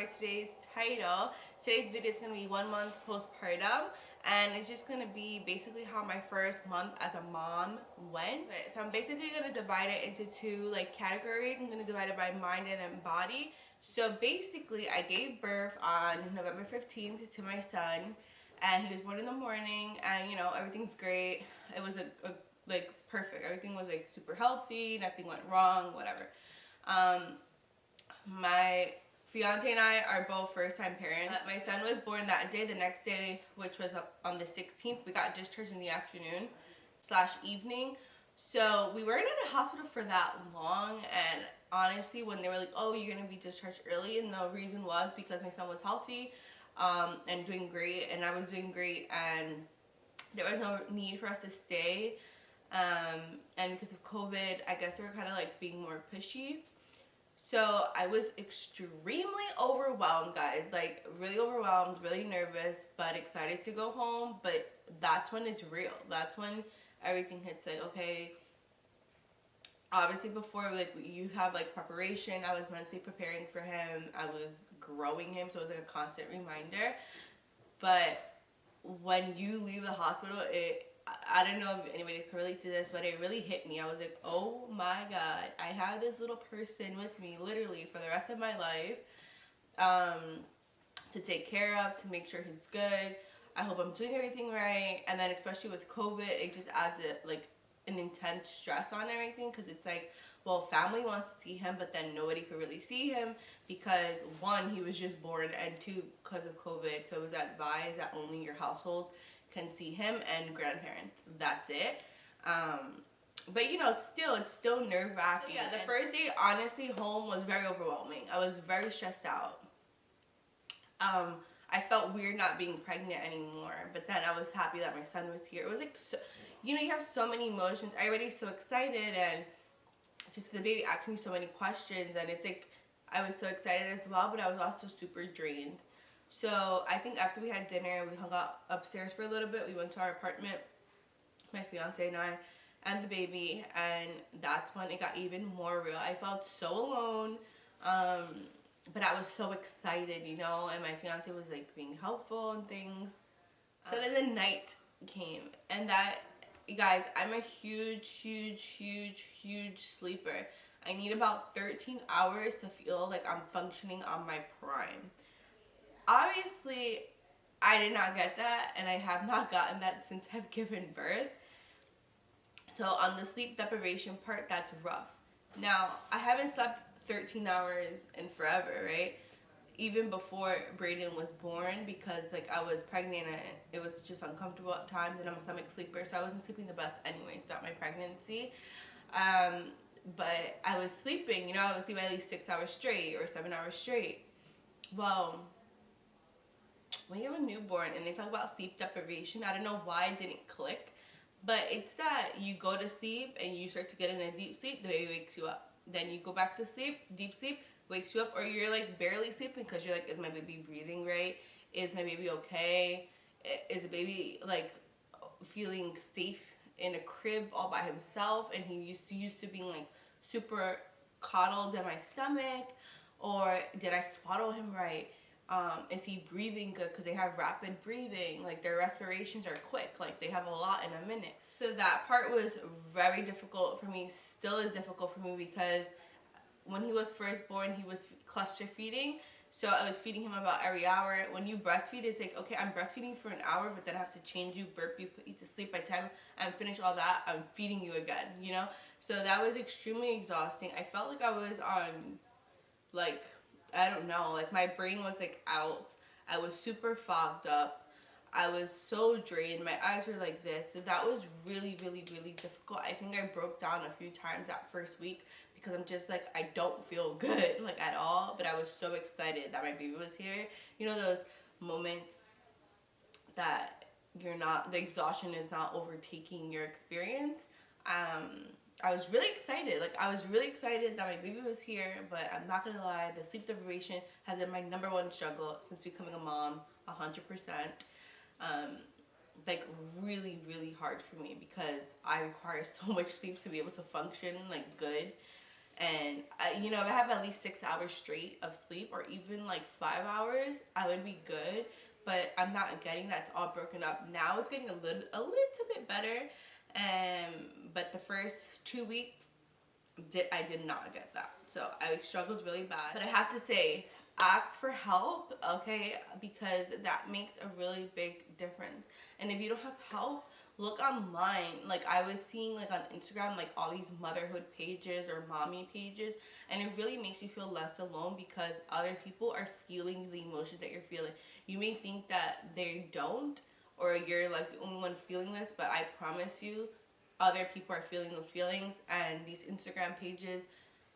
by today's title. Today's video is going to be 1 month postpartum, and it's just going to be basically how my first month as a mom went. So I'm basically going to divide it into two categories. I'm going to divide it by mind and then body. So basically I gave birth on November 15th to my son, and he was born in the morning, and you know, everything's great. It was perfect. Everything was super healthy, nothing went wrong, whatever. My fiance and I are both first-time parents. My son was born that day. The next day, which was on the 16th, we got discharged in the afternoon / evening. So we weren't in the hospital for that long, and honestly, when they were like, oh, you're gonna be discharged early, and the reason was because my son was healthy and doing great, and I was doing great, and there was no need for us to stay. And because of COVID, I guess they were kind of being more pushy. So I was extremely overwhelmed, guys, really overwhelmed, really nervous, but excited to go home. But that's when it's real. That's when everything hits, okay, obviously before, you have preparation. I was mentally preparing for him. I was growing him, so it was a constant reminder. But when you leave the hospital, I don't know if anybody can relate to this, but it really hit me. I was like, oh my God, I have this little person with me literally for the rest of my life to take care of, to make sure he's good. I hope I'm doing everything right. And then especially with COVID, it just adds an intense stress on everything, because it's well, family wants to see him, but then nobody could really see him because, one, he was just born, and two, because of COVID, so it was advised that only your household can see him and grandparents. That's it. But you know, it's still nerve-wracking. Yeah, the first day, honestly, home was very overwhelming. I was very stressed out. I felt weird not being pregnant anymore, but then I was happy that my son was here. It was so, you know, you have so many emotions. Everybody's so excited, and just the baby asking you so many questions, and it's I was so excited as well, but I was also super drained. So I think after we had dinner, we hung out upstairs for a little bit. We went to our apartment, my fiance and I, and the baby, and that's when it got even more real. I felt so alone, but I was so excited, you know, and my fiance was being helpful and things. So then the night came, and that, you guys, I'm a huge sleeper. I need about 13 hours to feel like I'm functioning on my prime. Obviously, I did not get that, and I have not gotten that since I've given birth. So on the sleep deprivation part, that's rough. Now, I haven't slept 13 hours in forever, right? Even before Brayden was born, because I was pregnant and it was just uncomfortable at times, and I'm a stomach sleeper, so I wasn't sleeping the best anyways throughout my pregnancy. But I was sleeping, you know, I would sleep at least 6 hours straight or 7 hours straight. Well, when you have a newborn and they talk about sleep deprivation, I don't know why it didn't click, but it's that you go to sleep and you start to get in a deep sleep, the baby wakes you up. Then you go back to sleep, deep sleep, wakes you up, or you're barely sleeping because you're is my baby breathing right? Is my baby okay? Is the baby feeling safe in a crib all by himself, and he used to being super coddled in my stomach? Or did I swaddle him right? Is he breathing good? Because they have rapid breathing, their respirations are quick, they have a lot in a minute. So that part was very difficult for me, still is difficult for me, because when he was first born, he was cluster feeding. So I was feeding him about every hour. When you breastfeed, it's okay, I'm breastfeeding for an hour, but then I have to change you, burp you, put you to sleep. By the time I'm finished all that, I'm feeding you again, you know? So that was extremely exhausting. I felt I was on, I don't know, my brain was out. I was super fogged up. I was so drained. My eyes were like this. So that was really difficult. I think I broke down a few times that first week, because I'm just I don't feel good at all, but I was so excited that my baby was here. You know those moments that the exhaustion is not overtaking your experience. I was really excited. I was really excited that my baby was here, but I'm not gonna lie, the sleep deprivation has been my #1 struggle since becoming a mom, 100%. Really hard for me, because I require so much sleep to be able to function good. And you know, if I have at least 6 hours straight of sleep, or even like 5 hours, I would be good. But I'm not getting that. It's all broken up. Now it's getting a little bit better. But the first 2 weeks, I did not get that. So I struggled really bad. But I have to say, ask for help, okay? Because that makes a really big difference. And if you don't have help, look online. Like, I was seeing like on Instagram, like all these motherhood pages or mommy pages, and it really makes you feel less alone because other people are feeling the emotions that you're feeling. You may think that they don't, or you're like the only one feeling this, but I promise you, other people are feeling those feelings. And these Instagram pages,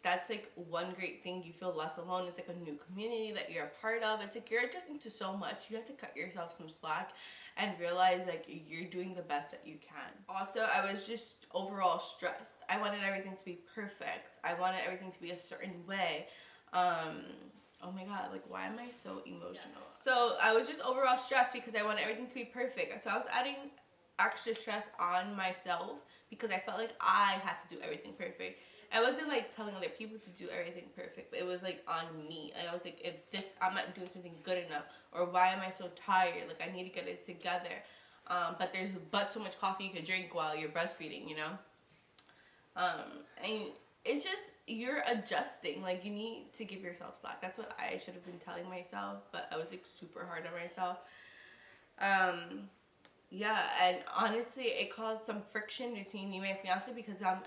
that's like one great thing. You feel less alone. It's like a new community that you're a part of. It's like you're just into so much. You have to cut yourself some slack and realize like you're doing the best that you can. Also, I was just overall stressed. I wanted everything to be perfect. I wanted everything to be a certain way. Oh my god, like why am I so emotional? So I was just overall stressed because I wanted everything to be perfect. So I was adding extra stress on myself because I felt like I had to do everything perfect. I wasn't like telling other people to do everything perfect, but it was like on me. I was like, if this, I'm not doing something good enough, or why am I so tired? Like I need to get it together. But there's so much coffee you could drink while you're breastfeeding, you know? And it's just, you're adjusting. Like you need to give yourself slack. That's what I should have been telling myself, but I was like super hard on myself. Yeah, and honestly, it caused some friction between me and my fiance because I'm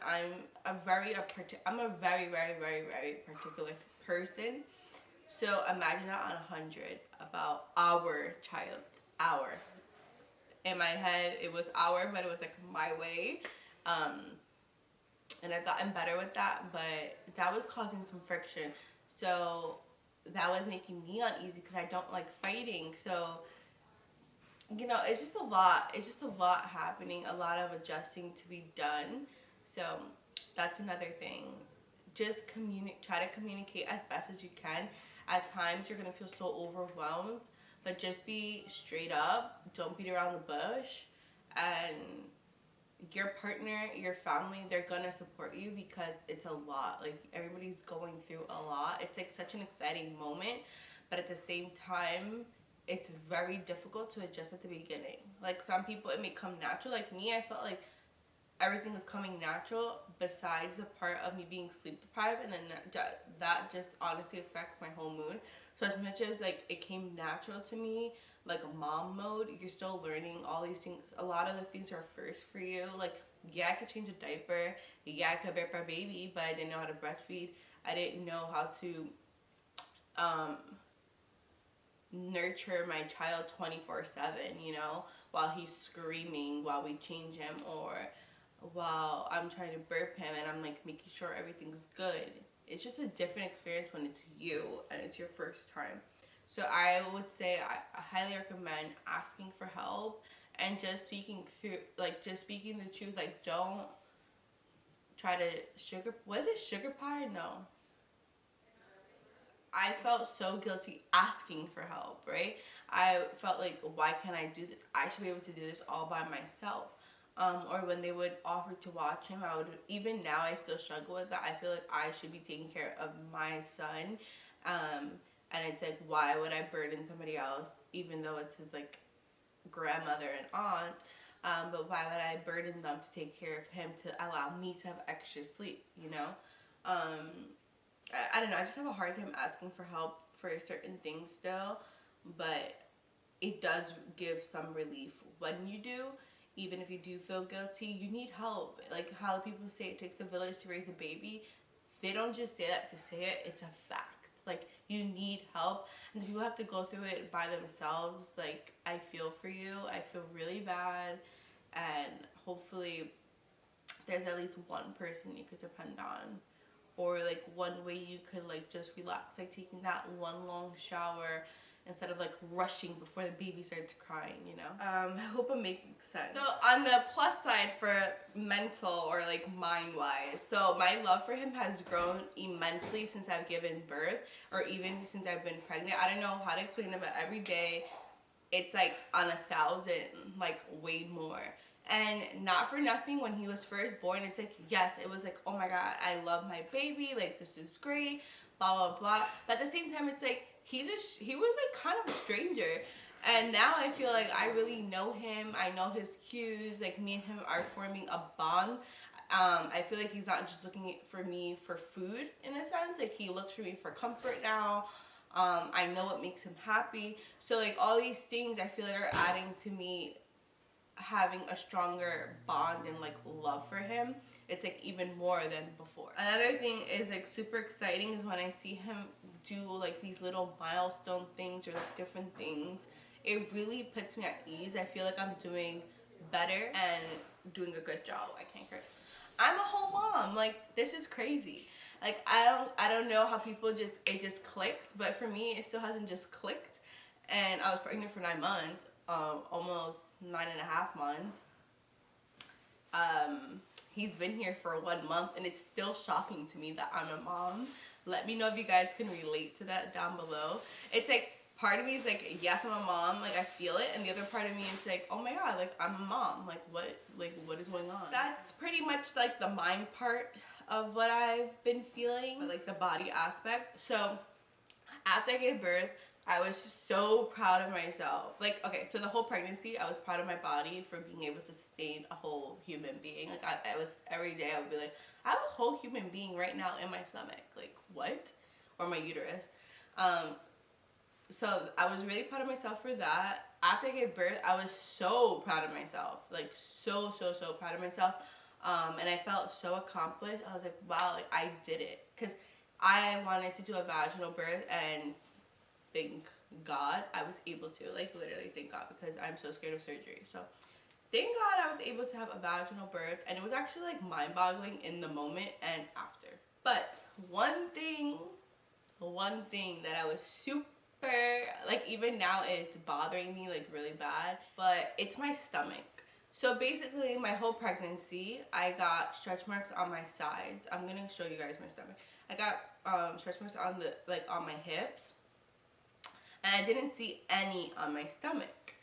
a very particular person. So imagine that on 100 about our child. In my head, it was our, but it was like my way. And I've gotten better with that, but that was causing some friction. So that was making me uneasy because I don't like fighting. So you know, it's just a lot. It's just a lot happening, a lot of adjusting to be done. So that's another thing. Just try to communicate as best as you can. At times you're gonna feel so overwhelmed, but just be straight up. Don't beat around the bush. And your partner, your family, they're gonna support you because it's a lot. Like everybody's going through a lot. It's like such an exciting moment, but at the same time, it's very difficult to adjust at the beginning. Like some people, it may come natural. Like me, I felt like everything was coming natural besides the part of me being sleep deprived, and then that just honestly affects my whole mood. So as much as like it came natural to me, like a mom mode, you're still learning all these things. A lot of the things are first for you. Like, yeah, I could change a diaper. Yeah, I could burp a baby, but I didn't know how to breastfeed. I didn't know how to nurture my child 24/7, you know, while he's screaming, while we change him, or while I'm trying to burp him and I'm like making sure everything's good. It's just a different experience when it's you and it's your first time. So I would say I highly recommend asking for help and just speaking the truth. Like, don't try to was it sugar pie? No. I felt so guilty asking for help, right? I felt like, why can't I do this? I should be able to do this all by myself. Or when they would offer to watch him, even now I still struggle with that. I feel like I should be taking care of my son. And it's like, why would I burden somebody else, even though it's his like grandmother and aunt? But why would I burden them to take care of him to allow me to have extra sleep, you know? I don't know, I just have a hard time asking for help for certain things still, but it does give some relief when you do. Even if you do feel guilty, you need help. Like how people say it takes a village to raise a baby, they don't just say that to say it, it's a fact. Like, you need help, and people have to go through it by themselves. Like, I feel for you. I feel really bad, and hopefully there's at least one person you could depend on, or like one way you could like just relax, like taking that one long shower instead of like rushing before the baby starts crying, you know? I hope I'm making sense. So on the plus side for mental or like mind-wise, so my love for him has grown immensely since I've given birth, or even since I've been pregnant. I don't know how to explain it, but every day it's like on 1,000, like way more. And not for nothing, when he was first born, it's like, yes, it was like, oh my God, I love my baby, like, this is great, blah, blah, blah. But at the same time, it's like, he was like kind of a stranger. And now I feel like I really know him. I know his cues. Like, me and him are forming a bond. I feel like he's not just looking for me for food, in a sense. Like, he looks for me for comfort now. I know what makes him happy. So, like, all these things I feel like are adding to me having a stronger bond and like love for him. It's like even more than before. Another thing is like super exciting is when I see him do like these little milestone things or like different things. It really puts me at ease. I feel like I'm doing better and doing a good job. I can't curse. I'm a whole mom. Like, this is crazy. Like, I don't know how people it just clicked, but for me it still hasn't just clicked. And I was pregnant for 9 months. Almost 9.5 months. He's been here for 1 month, and it's still shocking to me that I'm a mom. Let me know if you guys can relate to that down below. It's like, part of me is like, yes, I'm a mom, like I feel it, and the other part of me is like, oh my God, like I'm a mom, like what is going on? That's pretty much like the mind part of what I've been feeling, but like the body aspect. So after I gave birth, I was so proud of myself. Like, okay, so the whole pregnancy, I was proud of my body for being able to sustain a whole human being. Like, I was, every day I would be like, I have a whole human being right now in my stomach. Like, what? Or my uterus. So I was really proud of myself for that. After I gave birth, I was so proud of myself. Like, so proud of myself. And I felt so accomplished. I was like, wow, like, I did it. Because I wanted to do a vaginal birth, and thank God I was able to, like, literally thank God, because I'm so scared of surgery. So thank God I was able to have a vaginal birth, and it was actually like mind-boggling in the moment and after. But one thing that I was super, like, even now it's bothering me like really bad, but it's my stomach. So basically my whole pregnancy I got stretch marks on my sides. I'm gonna show you guys my stomach. I got stretch marks on the, like, on my hips. And I didn't see any on my stomach.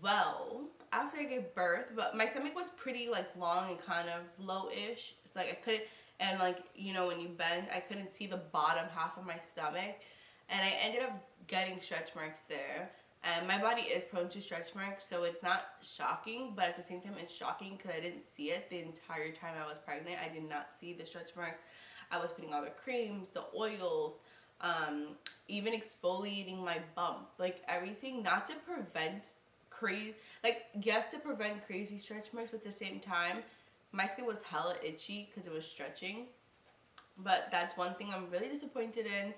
Well, after I gave birth, but my stomach was pretty like long and kind of low-ish. It's like I couldn't, and like, you know, when you bend, I couldn't see the bottom half of my stomach. And I ended up getting stretch marks there. And my body is prone to stretch marks, so it's not shocking, but at the same time it's shocking because I didn't see it the entire time I was pregnant. I did not see the stretch marks. I was putting all the creams, the oils, even exfoliating my bump, like everything, not to prevent crazy, like, yes, to prevent crazy stretch marks, but at the same time my skin was hella itchy because it was stretching. But that's one thing I'm really disappointed in.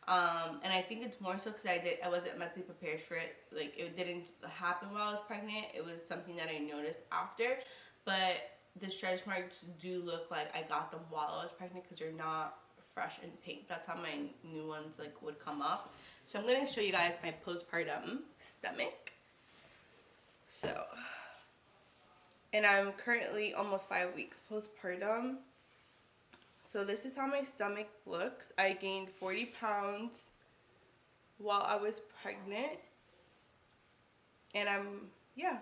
And I think it's more so because I wasn't mentally prepared for it. Like, it didn't happen while I was pregnant. It was something that I noticed after. But the stretch marks do look like I got them while I was pregnant because they're not fresh and pink. That's how my new ones like would come up. So I'm gonna show you guys my postpartum stomach. So, and I'm currently almost 5 weeks postpartum. So this is how my stomach looks. I gained 40 pounds while I was pregnant. And yeah.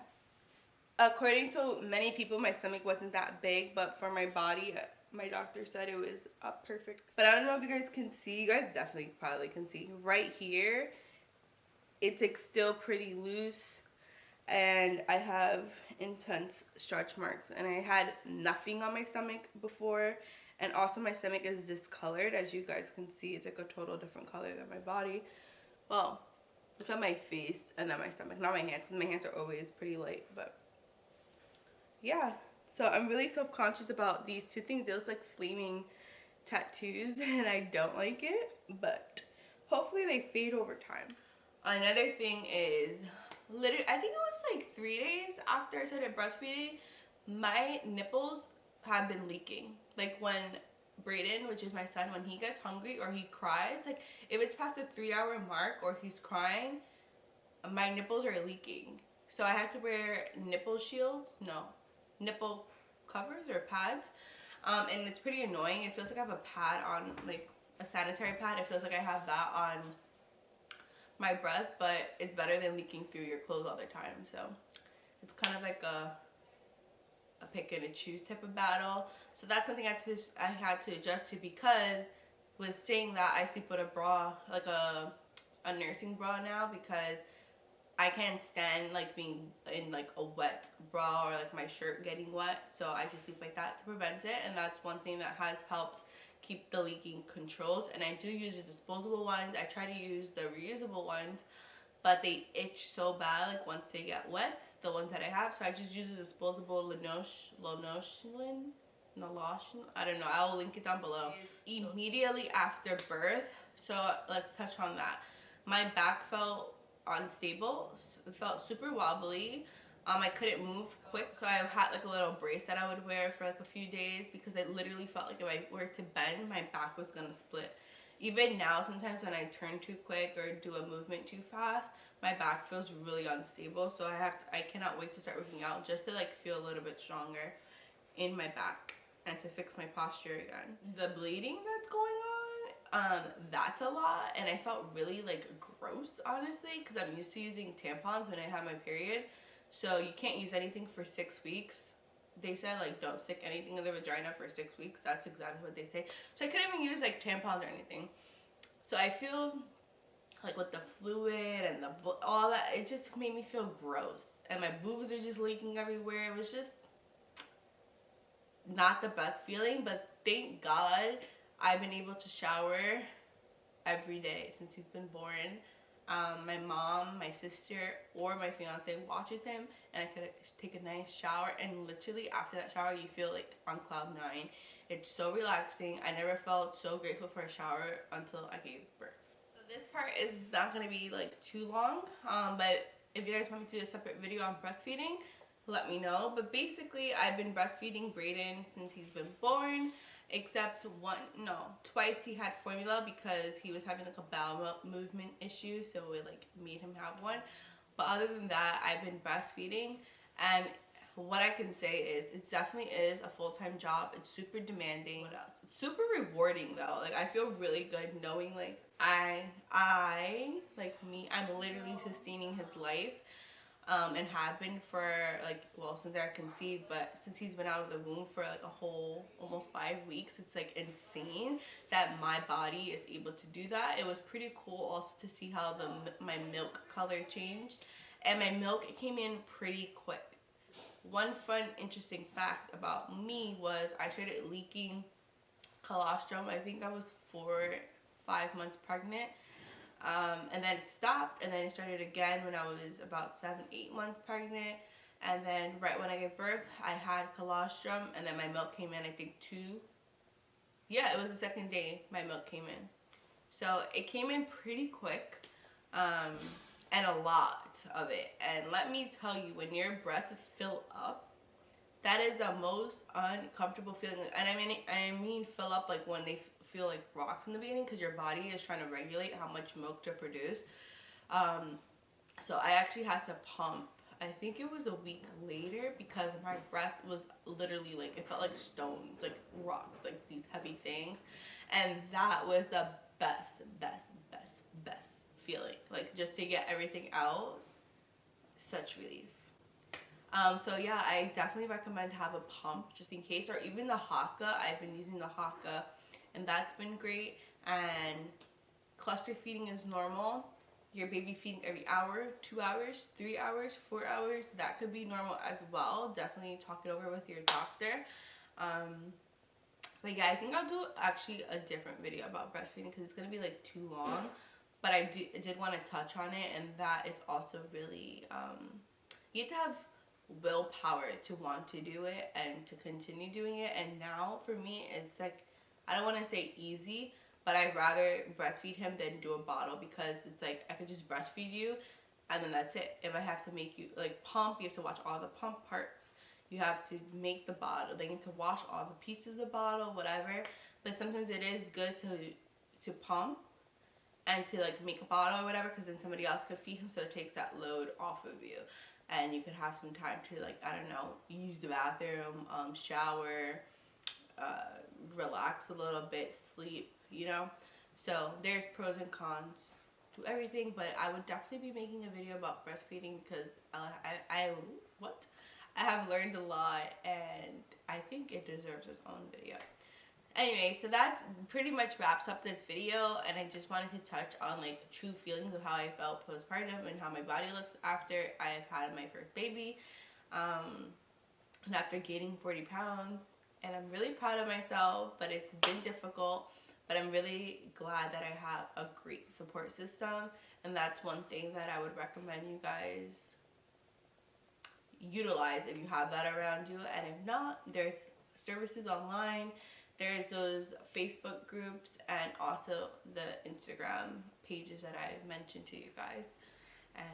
According to many people, my stomach wasn't that big, but for my body, my doctor said it was perfect. But I don't know if you guys can see. You guys definitely probably can see. Right here, it's like still pretty loose. And I have intense stretch marks. And I had nothing on my stomach before. And also my stomach is discolored. As you guys can see, it's like a total different color than my body. Well, look at my face and then my stomach. Not my hands, because my hands are always pretty light. But yeah. So I'm really self-conscious about these two things. They look like flaming tattoos and I don't like it, but hopefully they fade over time. Another thing is, literally, I think it was like 3 days after I started breastfeeding, my nipples have been leaking. Like, when Brayden, which is my son, when he gets hungry or he cries, like, if it's past the 3-hour mark or he's crying, my nipples are leaking. So I have to wear nipple shields. No. Nipple covers or pads, and it's pretty annoying. It feels like I have a pad on, like a sanitary pad. It feels like I have that on my breast, but it's better than leaking through your clothes all the time. So it's kind of like a a pick and a choose type of battle. So that's something I had to adjust to, because with saying that, I sleep with a bra, like a nursing bra now, because I can't stand like being in like a wet bra or like my shirt getting wet. So I just sleep like that to prevent it, and that's one thing that has helped keep the leaking controlled. And I do use the disposable ones. I try to use the reusable ones, but they itch so bad like once they get wet, the ones that I have. So I just use the disposable Lanoshlin, I don't know, I'll link it down below. Immediately after birth, so let's touch on that. My back felt unstable. It felt super wobbly. I couldn't move quick, so I had like a little brace that I would wear for like a few days, because it literally felt like if I were to bend, my back was gonna split. Even now, sometimes when I turn too quick or do a movement too fast, my back feels really unstable. So I cannot wait to start working out just to like feel a little bit stronger in my back and to fix my posture again. The bleeding that's going on, that's a lot, and I felt really like gross, honestly, because I'm used to using tampons when I have my period. So you can't use anything for 6 weeks. They said like don't stick anything in the vagina for 6 weeks. That's exactly what they say. So I couldn't even use like tampons or anything. So I feel like with the fluid and all that, it just made me feel gross, and my boobs are just leaking everywhere. It was just not the best feeling, but thank God I've been able to shower every day since he's been born. My mom, my sister, or my fiance watches him, and I could take a nice shower, and literally after that shower you feel like on cloud 9. It's so relaxing. I never felt so grateful for a shower until I gave birth. So this part is not going to be like too long, but if you guys want me to do a separate video on breastfeeding, let me know. But basically, I've been breastfeeding Brayden since he's been born, except twice he had formula because he was having like a bowel movement issue, so it like made him have one. But other than that, I've been breastfeeding, and what I can say is it definitely is a full-time job. It's super demanding. What else? It's super rewarding though. Like I feel really good knowing like I'm literally sustaining his life. And have been for like, well, since I conceived, but since he's been out of the womb for like a whole almost 5 weeks, it's like insane that my body is able to do that. It was pretty cool also to see how my milk color changed, and my milk came in pretty quick. One fun interesting fact about me was I started leaking colostrum. I think I was 4-5 months pregnant. And then it stopped, and then it started again when I was about 7-8 months pregnant. And then right when I gave birth, I had colostrum, and then my milk came in, I think it was the second day my milk came in. So it came in pretty quick, and a lot of it. And let me tell you, when your breasts fill up, that is the most uncomfortable feeling. And I mean fill up like when they feel like rocks in the beginning, because your body is trying to regulate how much milk to produce. So I actually had to pump, I think it was a week later, because my breast was literally like, it felt like stones, like rocks, like these heavy things. And that was the best feeling, like just to get everything out. Such relief. So yeah, I definitely recommend to have a pump just in case, or even the Haka. I've been using the Haka, and that's been great. And cluster feeding is normal. Your baby feeding every hour, 2 hours, 3 hours, 4 hours, that could be normal as well. Definitely talk it over with your doctor. But yeah, I think I'll do actually a different video about breastfeeding, because it's going to be like too long. But I did want to touch on it, and that is also really, you have to have willpower to want to do it and to continue doing it. And now for me, it's like, I don't want to say easy, but I'd rather breastfeed him than do a bottle, because it's like I could just breastfeed you and then that's it. If I have to make you like pump, you have to watch all the pump parts. You have to make the bottle. They need to wash all the pieces of the bottle, whatever. But sometimes it is good to pump and to like make a bottle or whatever, because then somebody else could feed him, so it takes that load off of you. And you could have some time to, like, I don't know, use the bathroom, shower, relax a little bit, sleep, you know. So there's pros and cons to everything, but I would definitely be making a video about breastfeeding, because I have learned a lot, and I think it deserves its own video. Anyway, so that pretty much wraps up this video, and I just wanted to touch on like true feelings of how I felt postpartum and how my body looks after I've had my first baby, and after gaining 40 pounds. And I'm really proud of myself, but it's been difficult, but I'm really glad that I have a great support system, and that's one thing that I would recommend you guys utilize if you have that around you. And if not, there's services online. There's those Facebook groups and also the Instagram pages that I've mentioned to you guys. And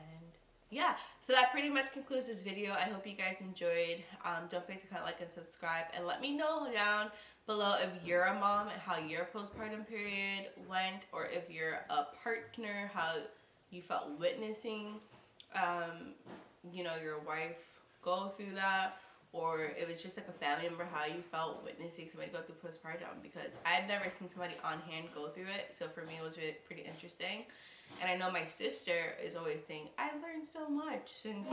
yeah, so that pretty much concludes this video. I hope you guys enjoyed. Don't forget to kind of like and subscribe, and let me know down below if you're a mom and how your postpartum period went, or if you're a partner, how you felt witnessing you know, your wife go through that, or if it's just like a family member, how you felt witnessing somebody go through postpartum, because I've never seen somebody on hand go through it. So for me, it was really pretty interesting. And I know my sister is always saying, I learned so much since